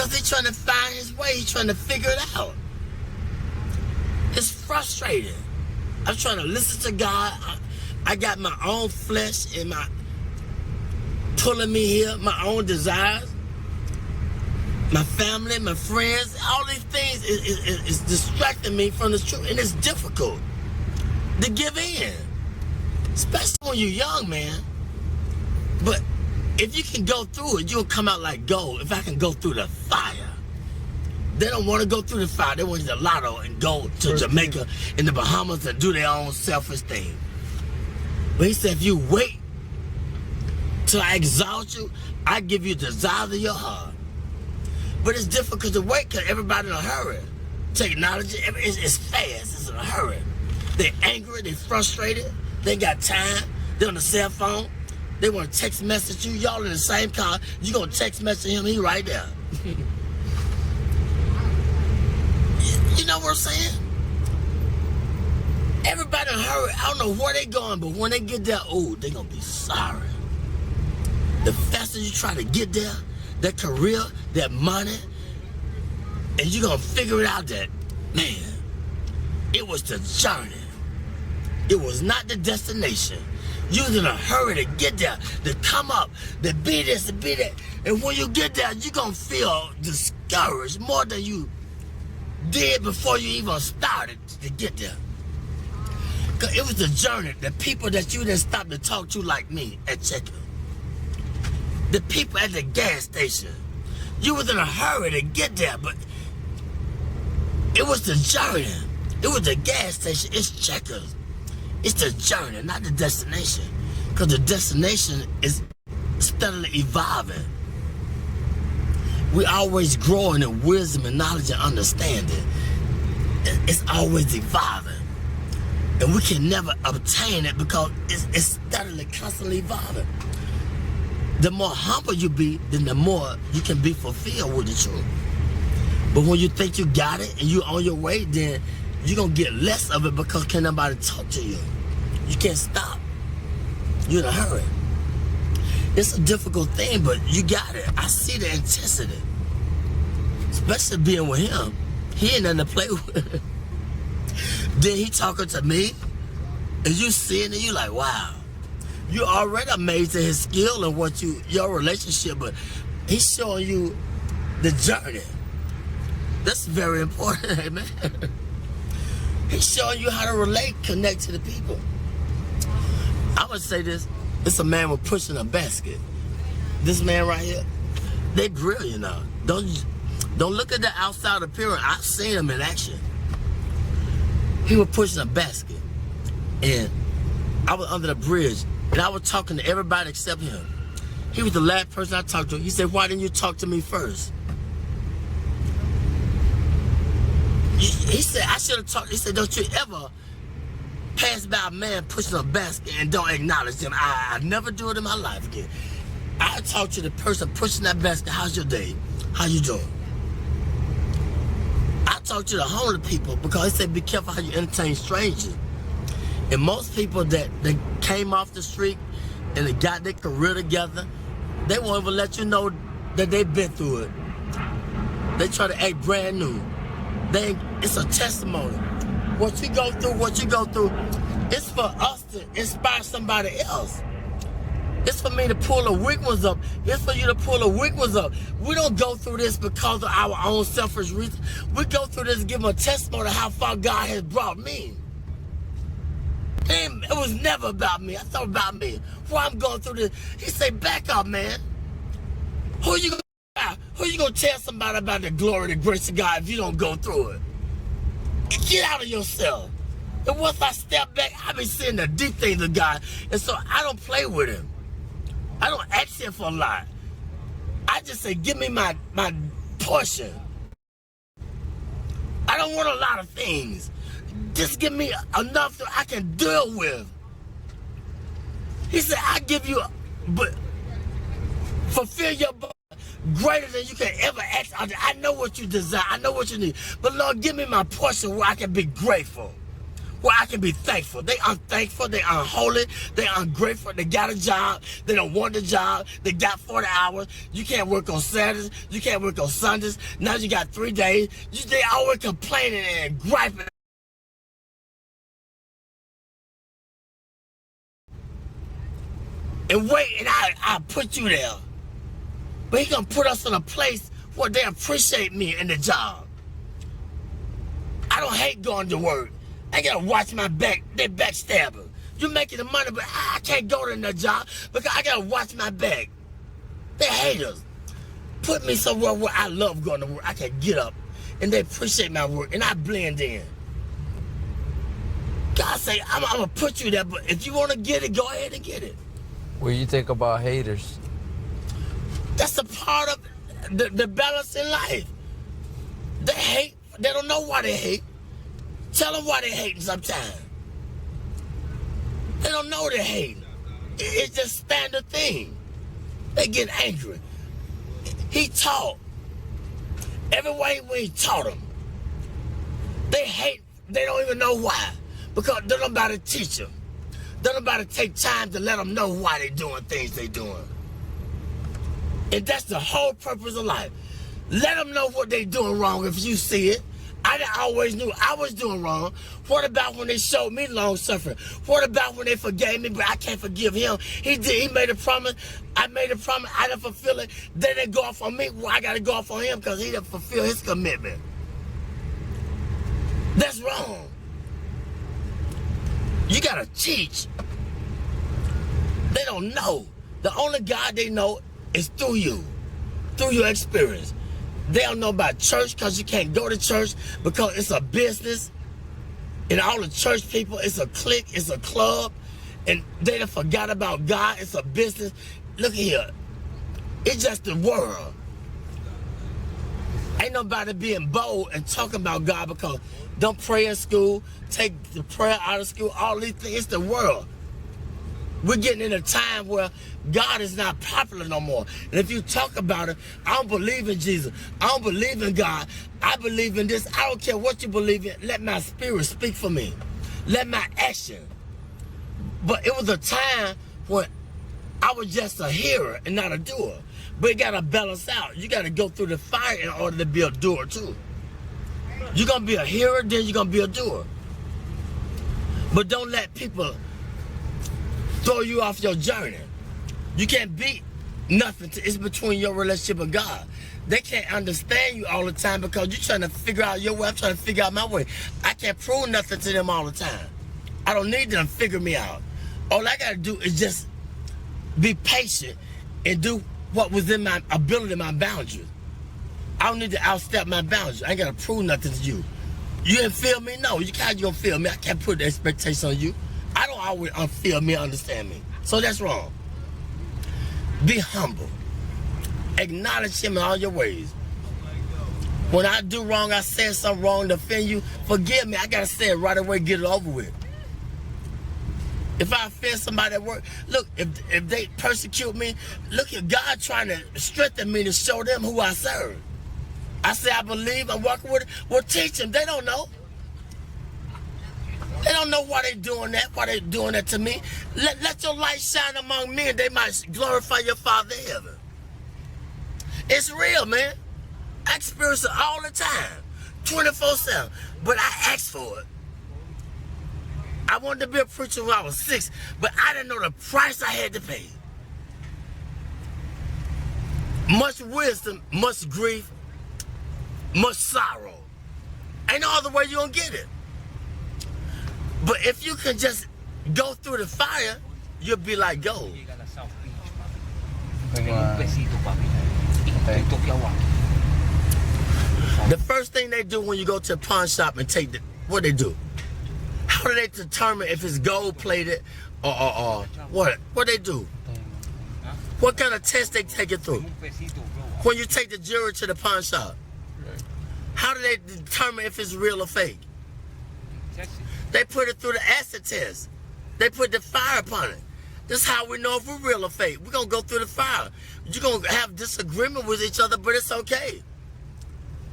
Because he's trying to find his way. He's trying to figure it out. It's frustrating. I'm trying to listen to God. I got my own flesh and my pulling me here, my own desires, my family, my friends, all these things is distracting me from the truth, and it's difficult to give in, especially when you're young, man. But if you can go through it, you'll come out like gold. If I can go through the fire. They don't want to go through the fire. They want to the lotto and go to Jamaica and the Bahamas and do their own selfish thing. But he said, if you wait till I exalt you, I give you the desires of your heart. But it's difficult to wait because everybody in a hurry. Technology, it's fast, it's in a hurry. They're angry, they're frustrated, they ain't got time, they're on the cell phone, they want to text message you, y'all in the same car, you gonna text message him, he right there. You know what I'm saying? Everybody in a hurry, I don't know where they going, but when they get there, oh, they gonna be sorry. The faster you try to get there, that career, that money, and you're gonna figure it out that, man, it was the journey. It was not the destination. You was in a hurry to get there, to come up, to be this, to be that. And when you get there, you're gonna feel discouraged more than you did before you even started to get there. Cause it was the journey, the people that you didn't stop to talk to like me at checkout. The people at the gas station. You was in a hurry to get there, but it was the journey. It was the gas station. It's Checkers. It's the journey, not the destination. Because the destination is steadily evolving. We always growing in wisdom and knowledge and understanding. It's always evolving. And we can never obtain it because it's steadily, constantly evolving. The more humble you be, then the more you can be fulfilled with the truth. But when you think you got it and you're on your way, then you're going to get less of it because can't nobody talk to you. You can't stop. You're in a hurry. It's a difficult thing, but you got it. I see the intensity. Especially being with him. He ain't nothing to play with. Then he talking to me, and you seeing it, you like, wow. You're already amazed at his skill and what your relationship, but he's showing you the journey. That's very important, amen. He's showing you how to relate, connect to the people. I would say this, it's a man with pushing a basket. This man right here, they brilliant now. Don't look at the outside appearance. I've seen him in action. He was pushing a basket, and I was under the bridge, and I was talking to everybody except him. He was the last person I talked to. He said, why didn't you talk to me first? He said, I should have talked. He said, don't you ever pass by a man pushing a basket and don't acknowledge him. I never do it in my life again. I talk to the person pushing that basket, how's your day? How you doing? I talk to the homeless people because they said, be careful how you entertain strangers. And most people that came off the street and they got their career together, they won't even let you know that they've been through it. They try to act brand new. It's a testimony. What you go through, it's for us to inspire somebody else. It's for me to pull the weak ones up. It's for you to pull the weak ones up. We don't go through this because of our own selfish reasons. We go through this to give them a testimony of how far God has brought me. It was never about me. I thought about me. Why I'm going through this. He said, back up, man. Who you gonna tell somebody about the glory, the grace of God if you don't go through it? Get out of yourself. And once I step back, I be seeing the deep things of God. And so I don't play with him. I don't ask him for a lot. I just say, give me my portion. I don't want a lot of things. Just give me enough that I can deal with. He said, I give you, but fulfill your greater than you can ever ask. I know what you desire. I know what you need. But Lord, give me my portion where I can be grateful. where I can be thankful. They unthankful, they unholy, they ungrateful. They got a job, they don't want the job, they got 40 hours. You can't work on Saturdays, you can't work on Sundays. Now you got 3 days. They always complaining and griping. And wait, and I put you there. But he gonna put us in a place where they appreciate me in the job. I don't hate going to work. I gotta watch my back. They backstabbers. You making the money, but I can't go to that job because I gotta watch my back. They haters. Put me somewhere where I love going to work. I can get up and they appreciate my work and I blend in. God say, I'm gonna put you there, but if you wanna get it, go ahead and get it. What do you think about haters? That's a part of the balance in life. They hate. They don't know why they hate. Tell them why they hating sometimes. They don't know they're hating. It's just standard thing. They get angry. He taught. Every way when he taught them. They hate. They don't even know why. Because they don't nobody teach them. They don't nobody take time to let them know why they doing things they doing. And that's the whole purpose of life. Let them know what they doing wrong if you see it. I always knew I was doing wrong. What about when they showed me long suffering? What about when they forgave me, but I can't forgive him? He did. He made a promise. I made a promise. I didn't fulfill it. Then they go off on me. Well, I got to go off on him because he didn't fulfill his commitment. That's wrong. You got to teach. They don't know. The only God they know is through you, through your experience. They don't know about church because you can't go to church because it's a business. And all the church people, it's a clique, it's a club. And they done forgot about God, it's a business. Look here, it's just the world. Ain't nobody being bold and talking about God because don't pray in school, take the prayer out of school, all these things, it's the world. We're getting in a time where God is not popular no more. And if you talk about it, I don't believe in Jesus. I don't believe in God. I believe in this. I don't care what you believe in. Let my spirit speak for me. Let my action. But it was a time when I was just a hearer and not a doer. But it got to balance out. You got to go through the fire in order to be a doer too. You're going to be a hearer, then you're going to be a doer. But don't let people throw you off your journey. You can't beat nothing. It's between your relationship with God. They can't understand you all the time because you're trying to figure out your way. I'm trying to figure out my way. I can't prove nothing to them all the time. I don't need them to figure me out. All I got to do is just be patient and do what was in my ability, my boundaries. I don't need to outstep my boundaries. I ain't got to prove nothing to you. You didn't feel me? No. You can't feel me. I can't put the expectation on you. I don't always feel me, understand me. So that's wrong. Be humble. Acknowledge him in all your ways. When I do wrong, I said something wrong to offend you, forgive me. I got to say it right away, get it over with. If I offend somebody at work, look, if they persecute me, look at God trying to strengthen me to show them who I serve. I say I believe, I'm walking with it. Well, teach them. They don't know. They don't know why they're doing that to me. Let your light shine among men. They might glorify your Father in heaven. It's real, man. I experience it all the time, 24/7. But I asked for it. I wanted to be a preacher when I was 6, but I didn't know the price I had to pay. Much wisdom, much grief, much sorrow. Ain't no other way you're gonna get it. But if you can just go through the fire, you'll be like gold. The first thing they do when you go to a pawn shop and take what they do? How do they determine if it's gold plated or what? What they do? What kind of test they take it through? When you take the jewelry to the pawn shop, how do they determine if it's real or fake? They put it through the acid test. They put the fire upon it. This is how we know if we're real or fake. We're going to go through the fire. You're going to have disagreement with each other, but it's okay.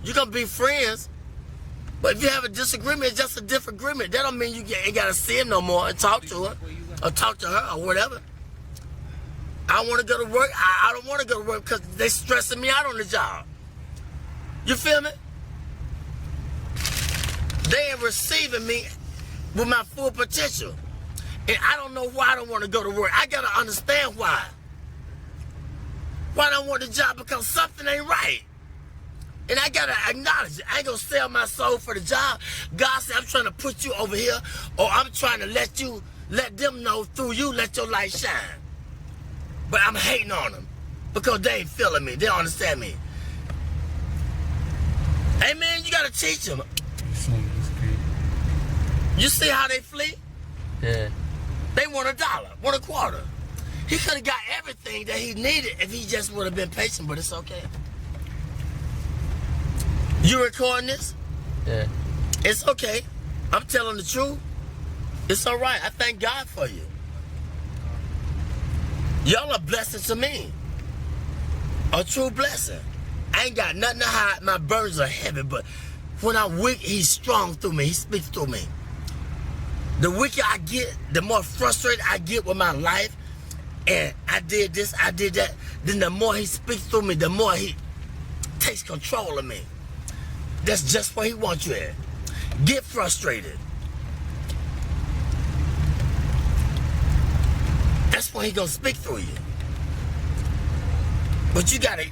You're going to be friends, But if you have a disagreement, it's just a different agreement. That don't mean you ain't got to see him no more and talk to her or talk to her or whatever. I want to go to work. I don't want to go to work because they stressing me out on the job. You feel me? They ain't receiving me with my full potential. And I don't know why I don't want to go to work. I got to understand why. Why I don't want the job? Because something ain't right. And I got to acknowledge it. I ain't going to sell my soul for the job. God said, I'm trying to put you over here, or I'm trying to let them know through you, let your light shine. But I'm hating on them because they ain't feeling me. They don't understand me. Hey, man, you got to teach them. You see how they flee? Yeah. They want $1, want a quarter. He could have got everything that he needed if he just would have been patient, but it's okay. You recording this? Yeah. It's okay. I'm telling the truth. It's all right. I thank God for you. Y'all are blessings to me. A true blessing. I ain't got nothing to hide. My burdens are heavy, but when I'm weak, he's strong through me. He speaks through me. The weaker I get, the more frustrated I get with my life, and I did this, I did that, then the more he speaks through me, the more he takes control of me. That's just where he wants you at. Get frustrated. That's when he gonna speak through you. But he gotta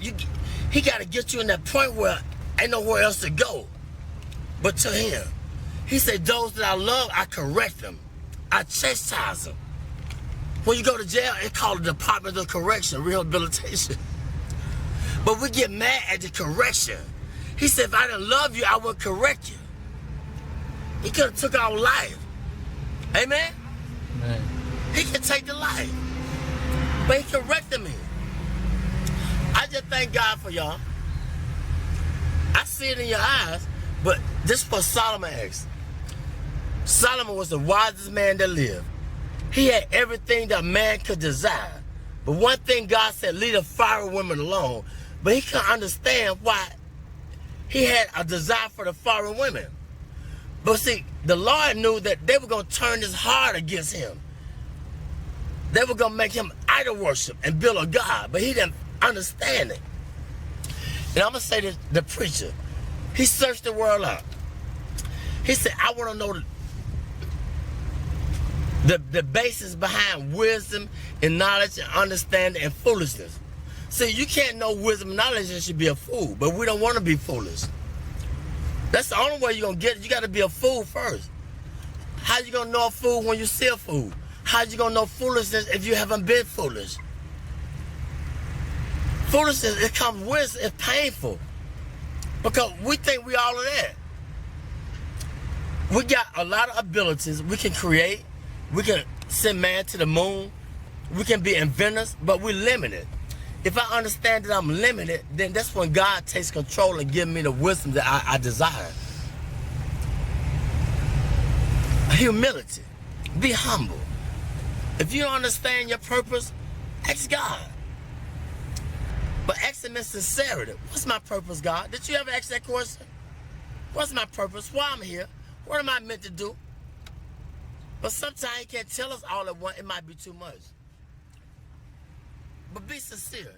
get you in that point where ain't nowhere else to go but to him. He said, those that I love, I correct them. I chastise them. When you go to jail, it's called the Department of Correction, Rehabilitation. But we get mad at the correction. He said, if I didn't love you, I would correct you. He could have took our life. Amen? Man. He could take the life. But he corrected me. I just thank God for y'all. I see it in your eyes, but this is what Solomon asked. Solomon was the wisest man that lived. He had everything that man could desire. But one thing God said, leave the foreign women alone. But he couldn't understand why he had a desire for the foreign women. But see, the Lord knew that they were going to turn his heart against him. They were going to make him idol worship and build a God. But he didn't understand it. And I'm going to say this, the preacher, he searched the world out. He said, I want to know the basis behind wisdom and knowledge and understanding and foolishness. See, you can't know wisdom and knowledge and should be a fool, but we don't want to be foolish. That's the only way you're going to get it. You got to be a fool first. How you going to know a fool when you see a fool? How you going to know foolishness if you haven't been foolish? Foolishness, it comes with, it's painful. Because we think we all of that. We got a lot of abilities. We can create. We can send man to the moon. We can be inventors, but we're limited. If I understand that I'm limited, then that's when God takes control and gives me the wisdom that I desire. Humility. Be humble. If you don't understand your purpose, ask God. But ask him in sincerity. What's my purpose, God? Did you ever ask that question? What's my purpose? Why I'm here? What am I meant to do? But sometimes he can't tell us all at once. It might be too much. But be sincere.